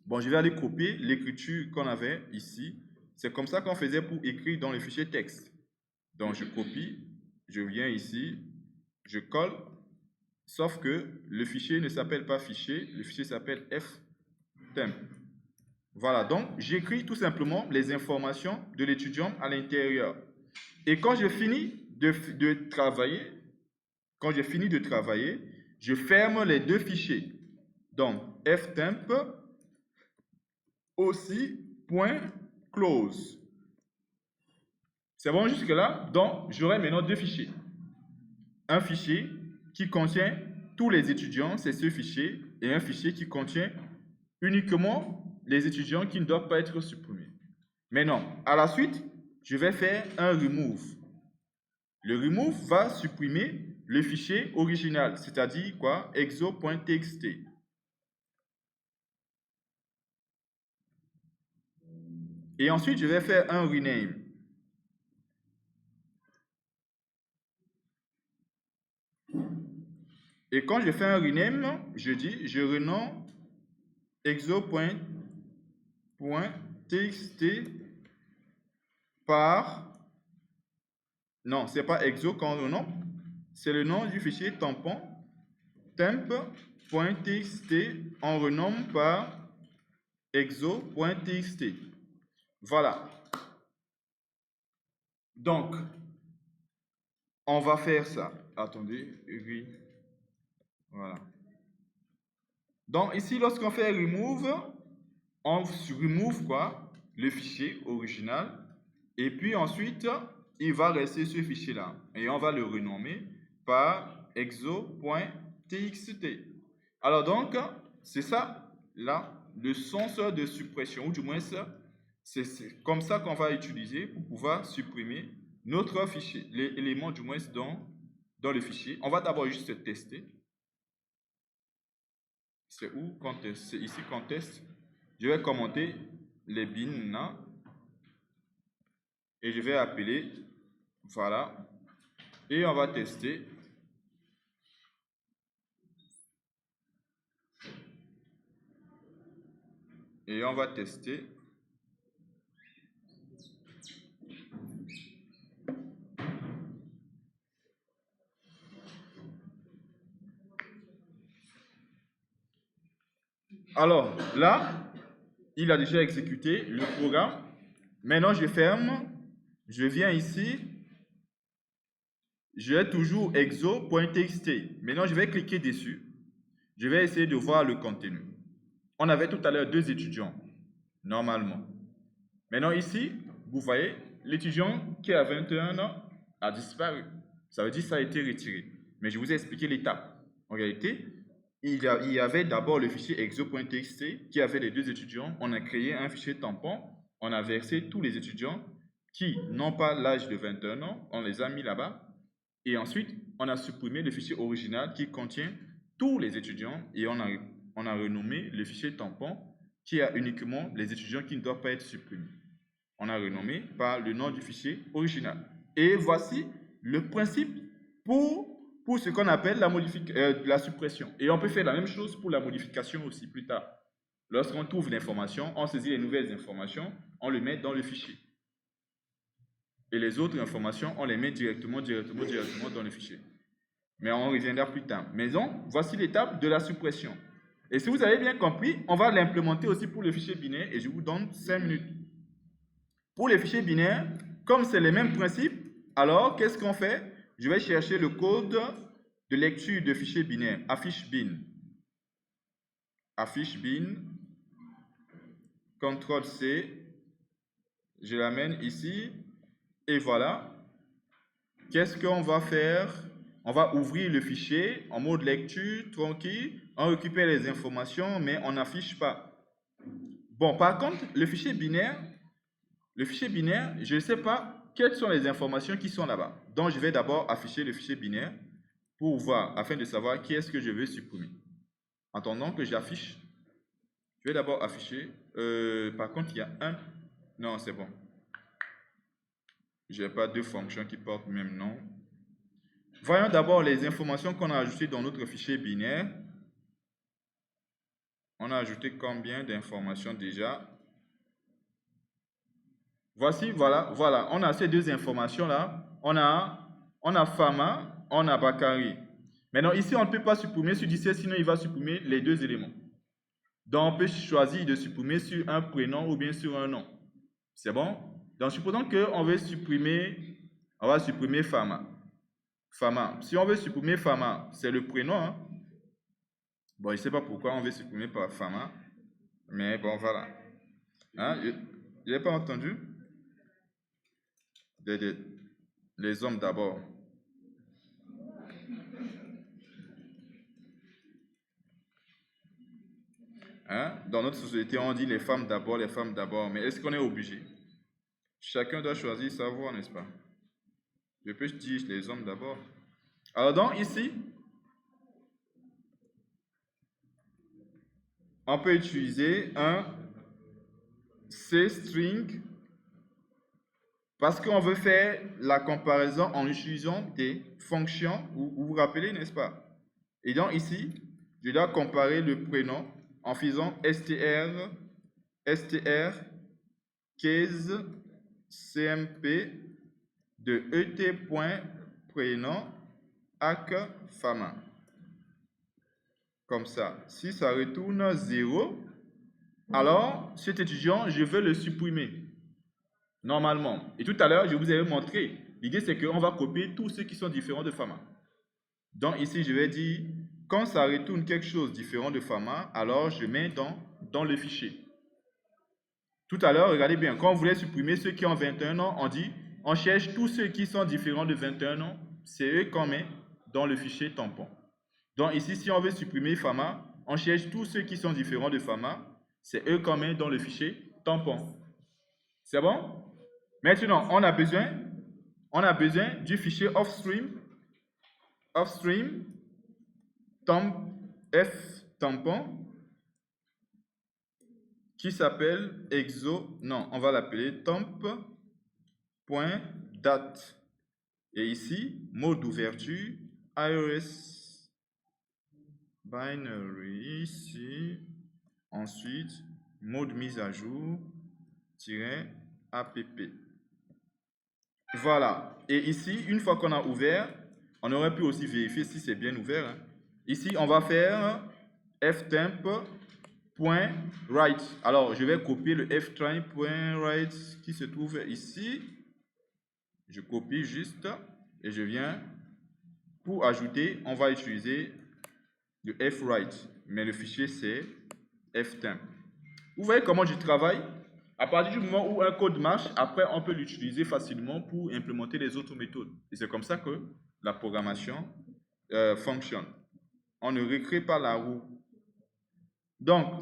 Bon, je vais aller copier l'écriture qu'on avait ici. C'est comme ça qu'on faisait pour écrire dans le fichier texte. Donc, je copie, je viens ici, je colle, sauf que le fichier ne s'appelle pas fichier, le fichier s'appelle ftemp. Voilà, donc j'écris tout simplement les informations de l'étudiant à l'intérieur. Et quand je finis de travailler, je ferme les deux fichiers. Donc, ftemp aussi point close. C'est bon jusque-là? Donc, j'aurai maintenant deux fichiers. Un fichier qui contient tous les étudiants, c'est ce fichier, et un fichier qui contient uniquement les étudiants qui ne doivent pas être supprimés. Maintenant, à la suite, je vais faire un remove. Le remove va supprimer le fichier original, c'est-à-dire quoi? exo.txt. Et ensuite, je vais faire un rename. Et quand je fais un rename, je dis, je renomme exo.txt par... Non, ce n'est pas exo qu'on renomme, c'est le nom du fichier tampon temp.txt, on renomme par exo.txt. Voilà. Donc, on va faire ça. Attendez, oui. Voilà. Donc, ici, lorsqu'on fait remove, on remove quoi? Le fichier original. Et puis ensuite, il va rester ce fichier-là. Et on va le renommer par exo.txt. Alors donc, c'est ça, là, le sens de suppression, ou du moins, c'est comme ça qu'on va utiliser pour pouvoir supprimer notre fichier, l'élément du moins dans le fichier. On va d'abord juste tester. C'est où qu'on teste? C'est ici qu'on teste. Je vais commenter les bins là. Et je vais appeler, voilà. Et on va tester. Et on va tester. Alors, là, il a déjà exécuté le programme. Maintenant, je ferme. Je viens ici. J'ai toujours exo.txt. Maintenant, je vais cliquer dessus. Je vais essayer de voir le contenu. On avait tout à l'heure deux étudiants, normalement. Maintenant, ici, vous voyez, l'étudiant qui a 21 ans a disparu. Ça veut dire que ça a été retiré. Mais je vous ai expliqué l'étape. En réalité, il y avait d'abord le fichier exo.txt qui avait les deux étudiants. On a créé un fichier tampon. On a versé tous les étudiants qui n'ont pas l'âge de 21 ans. On les a mis là-bas. Et ensuite, on a supprimé le fichier original qui contient tous les étudiants et on a renommé le fichier tampon qui a uniquement les étudiants qui ne doivent pas être supprimés. On a renommé par le nom du fichier original. Et voici le principe pour ce qu'on appelle la suppression. Et on peut faire la même chose pour la modification aussi plus tard. Lorsqu'on trouve l'information, on saisit les nouvelles informations, on les met dans le fichier. Et les autres informations, on les met directement dans le fichier. Mais on reviendra plus tard. Mais donc, voici l'étape de la suppression. Et si vous avez bien compris, on va l'implémenter aussi pour le fichier binaire et je vous donne 5 minutes. Pour les fichiers binaires, comme c'est les mêmes principes, alors qu'est-ce qu'on fait? Je vais chercher le code de lecture de fichier binaire, affiche bin. Affiche bin, CTRL-C, je l'amène ici, et voilà. Qu'est-ce qu'on va faire? On va ouvrir le fichier en mode lecture, tranquille, on récupère les informations, mais on n'affiche pas. Bon, par contre, le fichier binaire, je ne sais pas quelles sont les informations qui sont là-bas. Donc, je vais d'abord afficher le fichier binaire pour voir, afin de savoir qui est-ce que je veux supprimer. En attendant que j'affiche, je vais d'abord afficher. Par contre, il y a un. Non, c'est bon. Je n'ai pas deux fonctions qui portent le même nom. Voyons d'abord les informations qu'on a ajoutées dans notre fichier binaire. On a ajouté combien d'informations déjà? Voici, voilà, on a ces deux informations-là. On a Fama, on a Bakary. Maintenant, ici, on ne peut pas supprimer sur 17, sinon il va supprimer les deux éléments. Donc, on peut choisir de supprimer sur un prénom ou bien sur un nom. C'est bon? Donc, supposons qu'on veut supprimer, on va supprimer Fama. Fama. Si on veut supprimer Fama, c'est le prénom. Hein? Bon, je ne sais pas pourquoi on veut supprimer par Fama. Mais bon, voilà. Hein? Je n'ai pas entendu? Les hommes d'abord. Hein? Dans notre société, on dit les femmes d'abord, les femmes d'abord. Mais est-ce qu'on est obligé? Chacun doit choisir sa voie, n'est-ce pas? Je peux dire les hommes d'abord. Alors donc ici, on peut utiliser un C-string parce qu'on veut faire la comparaison en utilisant des fonctions, vous vous rappelez, n'est-ce pas? Et donc ici, je dois comparer le prénom en faisant str case cmp de et.prénom ac fama. Comme ça. Si ça retourne 0, alors cet étudiant, je veux le supprimer. Normalement. Et tout à l'heure, je vous avais montré. L'idée, c'est qu'on va copier tous ceux qui sont différents de Fama. Donc ici, je vais dire, quand ça retourne quelque chose différent de Fama, alors je mets dans le fichier. Tout à l'heure, regardez bien, quand on voulait supprimer ceux qui ont 21 ans, on dit, on cherche tous ceux qui sont différents de 21 ans, c'est eux qu'on met dans le fichier tampon. Donc ici, si on veut supprimer Fama, on cherche tous ceux qui sont différents de Fama, c'est eux qu'on met dans le fichier tampon. C'est bon? Maintenant, on a besoin du fichier offstream tampon qui s'appelle on va l'appeler temp.date. Et ici, mot d'ouverture, iOS binary ici. Ensuite, mot de mise à jour, -app. Voilà. Et ici, une fois qu'on a ouvert, on aurait pu aussi vérifier si c'est bien ouvert. Hein. Ici, on va faire ftemp.write. Alors, je vais copier le ftemp.write qui se trouve ici. Je copie juste et je viens. Pour ajouter, on va utiliser le fwrite. Mais le fichier, c'est ftemp. Vous voyez comment je travaille? À partir du moment où un code marche, après, on peut l'utiliser facilement pour implémenter les autres méthodes. Et c'est comme ça que la programmation fonctionne. On ne recrée pas la roue. Donc,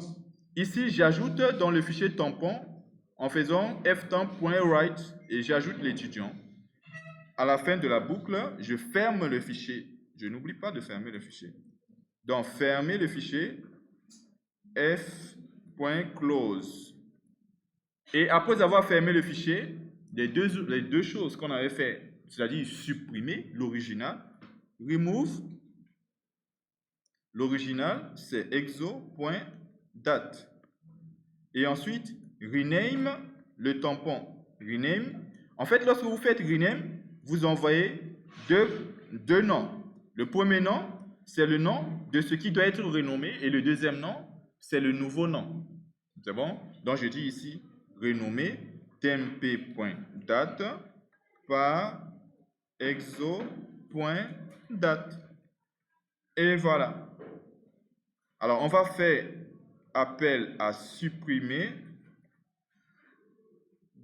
ici, j'ajoute dans le fichier tampon, en faisant ftemp.write, et j'ajoute l'étudiant. à la fin de la boucle, je ferme le fichier. Je n'oublie pas de fermer le fichier. Donc, fermer le fichier f.close. Et après avoir fermé le fichier, les deux choses qu'on avait fait, c'est-à-dire supprimer l'original, remove, l'original, c'est exo.date. Et ensuite, rename le tampon. Rename. En fait, lorsque vous faites rename, vous envoyez deux noms. Le premier nom, c'est le nom de ce qui doit être renommé et le deuxième nom, c'est le nouveau nom. C'est bon? Donc, je dis ici, renommer tmp.date par exo.date. Et voilà. Alors, on va faire appel à supprimer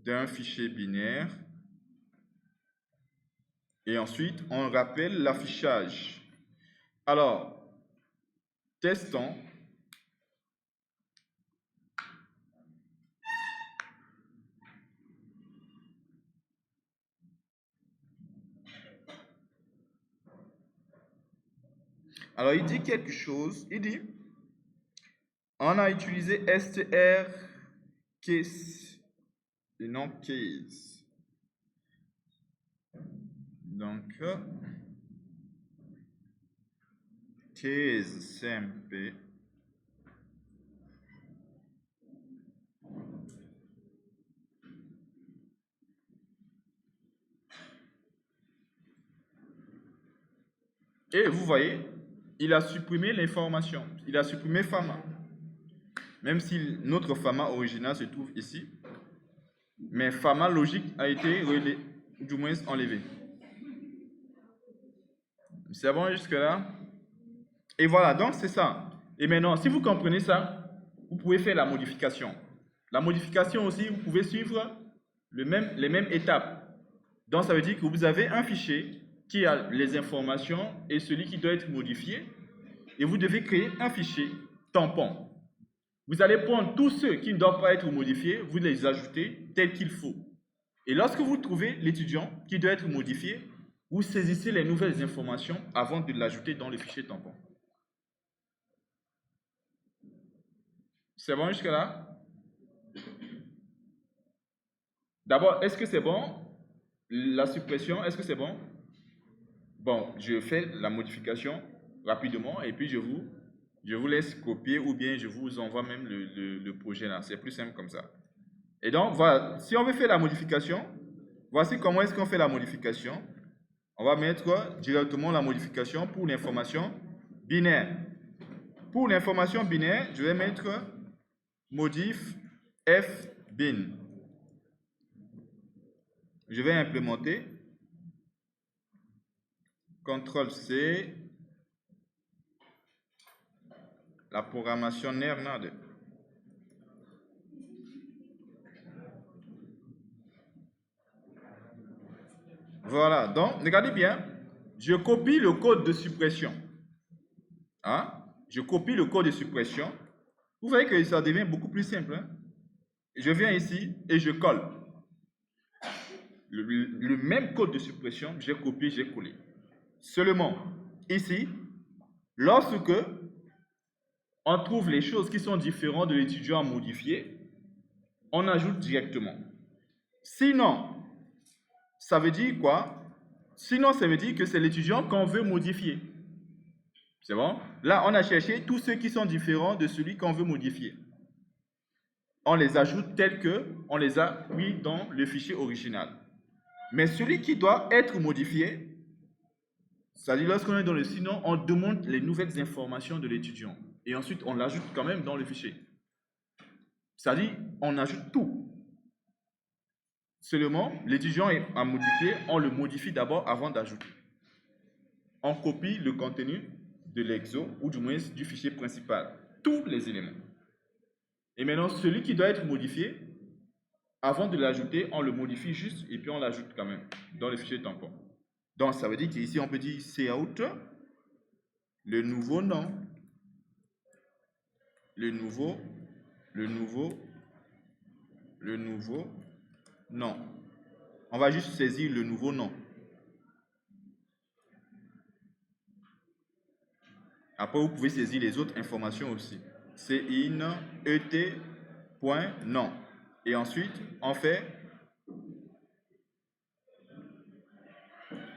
d'un fichier binaire. Et ensuite, on rappelle l'affichage. Alors, testons. Alors, il dit quelque chose. Il dit, on a utilisé str case et non case. Donc, case cmp. Et vous voyez, il a supprimé l'information. Il a supprimé FAMA. Même si notre FAMA original se trouve ici. Mais FAMA logique a été relais, ou du moins enlevé. C'est bon jusque-là? Et voilà, donc c'est ça. Et maintenant, si vous comprenez ça, vous pouvez faire la modification. La modification aussi, vous pouvez suivre les mêmes étapes. Donc ça veut dire que vous avez un fichier qui a les informations et celui qui doit être modifié. Et vous devez créer un fichier tampon. Vous allez prendre tous ceux qui ne doivent pas être modifiés, vous les ajoutez tels qu'il faut. Et lorsque vous trouvez l'étudiant qui doit être modifié, vous saisissez les nouvelles informations avant de l'ajouter dans le fichier tampon. C'est bon jusque-là? D'abord, est-ce que c'est bon? La suppression, est-ce que c'est bon? Bon, je fais la modification rapidement et puis je vous laisse copier ou bien je vous envoie même le projet là. C'est plus simple comme ça. Et donc, voilà, si on veut faire la modification, voici comment est-ce qu'on fait la modification. On va mettre directement la modification pour l'information binaire. Pour l'information binaire, je vais mettre modif fbin. Je vais implémenter CTRL-C, la programmation NERNAD. Voilà, donc regardez bien, je copie le code de suppression. Hein? Je copie le code de suppression. Vous voyez que ça devient beaucoup plus simple. Hein? Je viens ici et je colle. Le même code de suppression, j'ai copié, j'ai collé. Seulement, ici, lorsque on trouve les choses qui sont différentes de l'étudiant à modifier, on ajoute directement. Sinon, ça veut dire quoi? Sinon, ça veut dire que c'est l'étudiant qu'on veut modifier. C'est bon? Là, on a cherché tous ceux qui sont différents de celui qu'on veut modifier. On les ajoute tels que on les a mis dans le fichier original. Mais celui qui doit être modifié, c'est-à-dire lorsqu'on est dans le sinon, on demande les nouvelles informations de l'étudiant. Et ensuite, on l'ajoute quand même dans le fichier. C'est-à-dire, on ajoute tout. Seulement, l'étudiant est à modifier, on le modifie d'abord avant d'ajouter. On copie le contenu de l'exo, ou du moins du fichier principal. Tous les éléments. Et maintenant, celui qui doit être modifié, avant de l'ajouter, on le modifie juste et puis on l'ajoute quand même dans le fichier tampon. Donc, ça veut dire qu'ici, on peut dire cout, le nouveau nom, le nouveau nom. On va juste saisir le nouveau nom. Après, vous pouvez saisir les autres informations aussi. CIN, ET, point, non. Et ensuite, on fait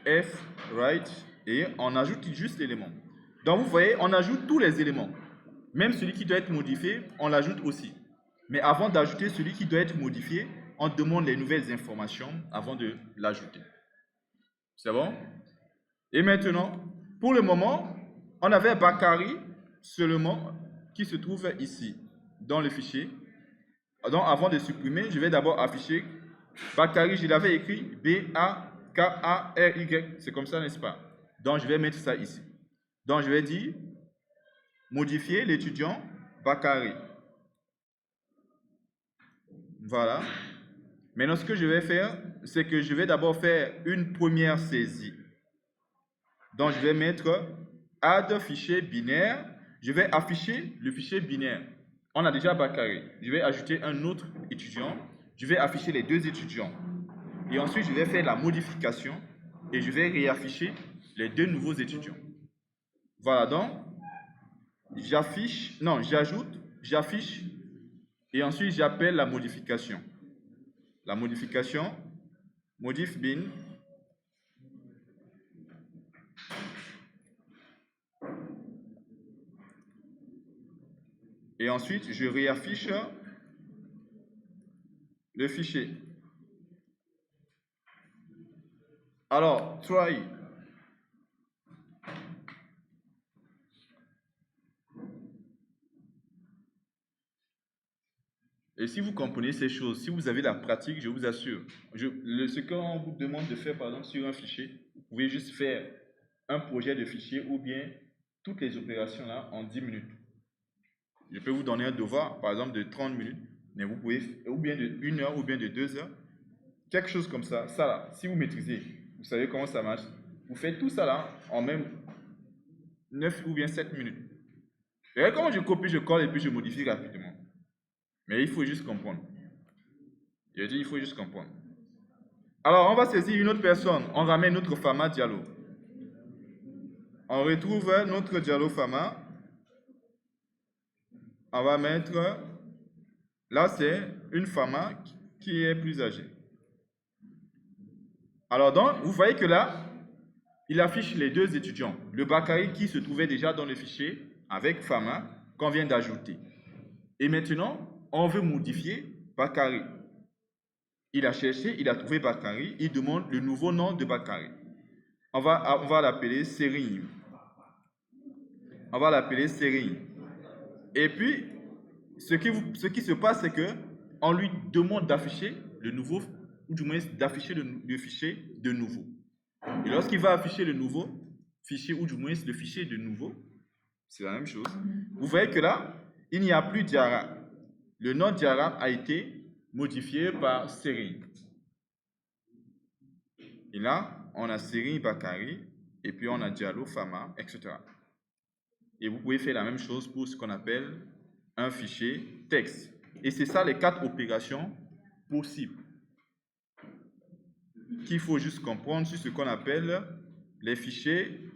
F, right, et on ajoute juste l'élément. Donc, vous voyez, on ajoute tous les éléments. Même celui qui doit être modifié, on l'ajoute aussi. Mais avant d'ajouter celui qui doit être modifié, on demande les nouvelles informations avant de l'ajouter. C'est bon? Et maintenant, pour le moment, on avait Bakary seulement qui se trouve ici, dans le fichier. Donc, avant de supprimer, je vais d'abord afficher Bakary, je l'avais écrit B-A-K-A-R-Y. C'est comme ça, n'est-ce pas? Donc, je vais mettre ça ici. Donc, je vais dire modifier l'étudiant Bakary. Voilà. Maintenant, ce que je vais faire, c'est que je vais d'abord faire une première saisie. Donc, je vais mettre add fichier binaire. Je vais afficher le fichier binaire. On a déjà Bakary. Je vais ajouter un autre étudiant. Je vais afficher les deux étudiants. Et ensuite, je vais faire la modification et je vais réafficher les deux nouveaux étudiants. Voilà, donc, j'ajoute, j'affiche et ensuite j'appelle la modification. La modification, modif bin. Et ensuite, je réaffiche le fichier. Alors, try. Et si vous comprenez ces choses, si vous avez la pratique, je vous assure, ce qu'on vous demande de faire, par exemple, sur un fichier, vous pouvez juste faire un projet de fichier ou bien toutes les opérations là en 10 minutes. Je peux vous donner un devoir, par exemple, de 30 minutes, mais vous pouvez, ou bien de 1 heure, ou bien de 2 heures, quelque chose comme ça. Ça là, si vous maîtrisez, vous savez comment ça marche, vous faites tout ça là en même 9 ou bien 7 minutes. Et comment je copie, je colle et puis je modifie rapidement. Mais il faut juste comprendre. Je dis, il faut juste comprendre. Alors, on va saisir une autre personne. On ramène notre Fama Diallo. On retrouve notre Diallo Fama. On va mettre... Là, c'est une Fama qui est plus âgée. Alors, donc, vous voyez que là, il affiche les deux étudiants. Le Bakary qui se trouvait déjà dans le fichier avec Fama qu'on vient d'ajouter. Et maintenant, on veut modifier Bakary. Il a cherché, il a trouvé Bakary, il demande le nouveau nom de Bakary. On va l'appeler Sérim. On va l'appeler Sérim. Et puis, ce qui se passe, c'est que on lui demande d'afficher le nouveau, ou du moins d'afficher le fichier de nouveau. Et lorsqu'il va afficher le nouveau fichier, ou du moins le fichier de nouveau, c'est la même chose. Vous voyez que là, il n'y a plus Diarra. Le nom Diarra a été modifié par Sérim. Et là, on a Sérim Bakary, et puis on a Diallo Fama, etc. Et vous pouvez faire la même chose pour ce qu'on appelle un fichier texte. Et c'est ça les 4 opérations possibles qu'il faut juste comprendre sur ce qu'on appelle les fichiers